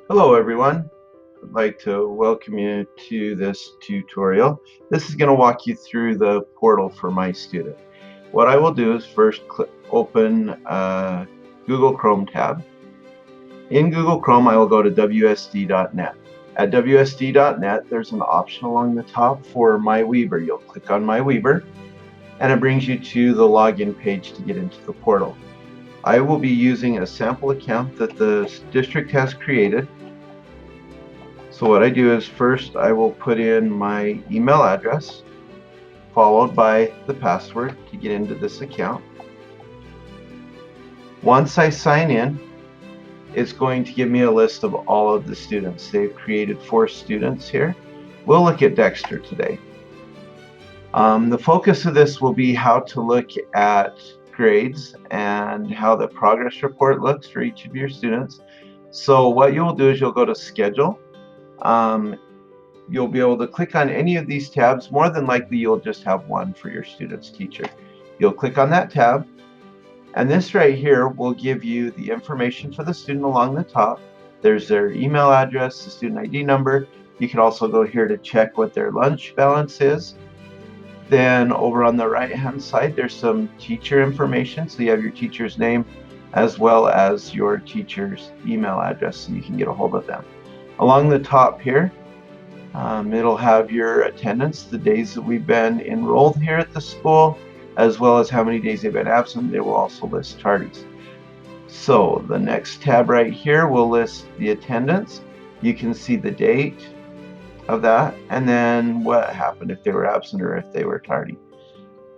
Hello everyone, I'd like to welcome you to this tutorial. This is going to walk you through the portal for My Student. What I will do is first open Google Chrome tab. In Google Chrome I will go to WSD.net. At WSD.net there's an option along the top for MyWeber. You'll click on MyWeber and it brings you to the login page to get into the portal. I will be using a sample account that the district has created. So what I do is first I will put in my email address followed by the password to get into this account. Once I sign in, it's going to give me a list of all of the students. They've created 4 students here. We'll look at Dexter today. The focus of this will be how to look at grades and how the progress report looks for each of your students. So what you'll do is you'll go to Schedule. You'll be able to click on any of these tabs. More than likely you'll just have one for your student's teacher. You'll click on that tab, and this right here will give you the information for the student along the top. There's their email address, the student ID number. You can also go here to check what their lunch balance is. Then over on the right hand side there's some teacher information, so you have your teacher's name as well as your teacher's email address so you can get a hold of them. Along the top here it'll have your attendance, the days that we've been enrolled here at the school, as well as how many days they've been absent. It will also list tardies. So the next tab right here will list the attendance. You can see the date of that and then what happened if they were absent or if they were tardy.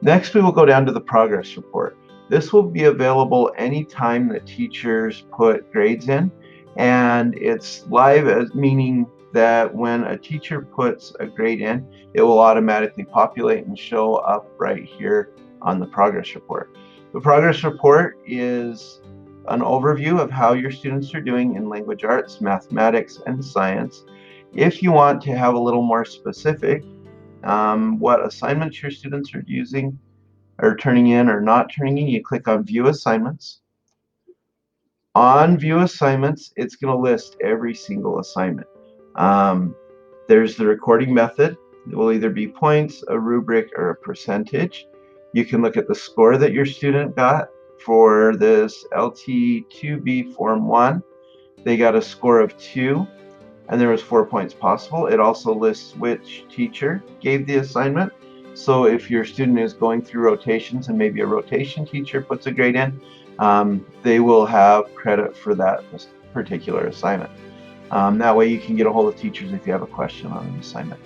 Next we will go down to the progress report. This will be available anytime that teachers put grades in, and it's live, meaning that when a teacher puts a grade in, it will automatically populate and show up right here on the progress report. The progress report is an overview of how your students are doing in language arts, mathematics, and science. If you want to have a little more specific, what assignments your students are using or turning in or not turning in, you click on View Assignments. On View Assignments, it's going to list every single assignment. There's the recording method. It will either be points, a rubric, or a percentage. You can look at the score that your student got for this LT2B Form 1. They got a score of 2, and there was 4 points possible. It also lists which teacher gave the assignment. So if your student is going through rotations and maybe a rotation teacher puts a grade in, they will have credit for that particular assignment. That way you can get a hold of teachers if you have a question on an assignment.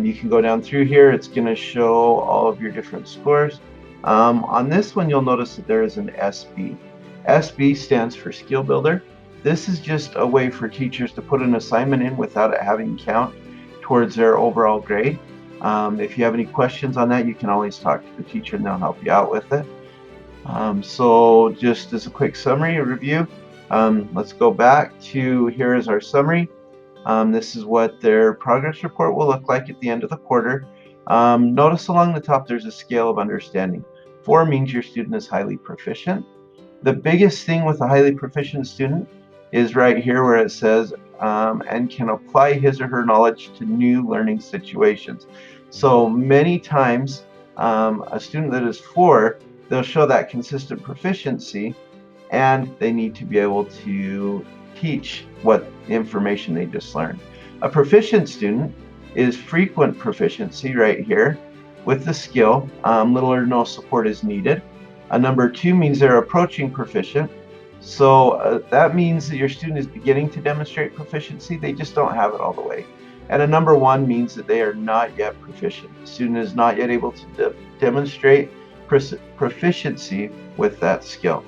You can go down through here. It's going to show all of your different scores. On this one, you'll notice that there is an SB. SB stands for Skill Builder. This is just a way for teachers to put an assignment in without it having count towards their overall grade. If you have any questions on that, you can always talk to the teacher and they'll help you out with it. So just as a quick summary review, let's go back to here is our summary. This is what their progress report will look like at the end of the quarter. Notice along the top there's a scale of understanding. 4 means your student is highly proficient. The biggest thing with a highly proficient student is right here where it says and can apply his or her knowledge to new learning situations. So many times a student that is 4, they'll show that consistent proficiency, and they need to be able to teach what information they just learned. A proficient student is frequent proficiency right here with the skill. Little or no support is needed. A number 2 means they're approaching proficient. So that means that your student is beginning to demonstrate proficiency, they just don't have it all the way. And a number 1 means that they are not yet proficient. The student is not yet able to demonstrate proficiency with that skill.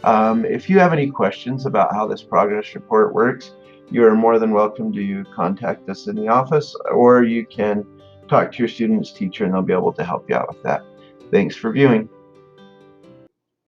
If you have any questions about how this progress report works, you are more than welcome to contact us in the office, or you can talk to your student's teacher and they'll be able to help you out with that. Thanks for viewing.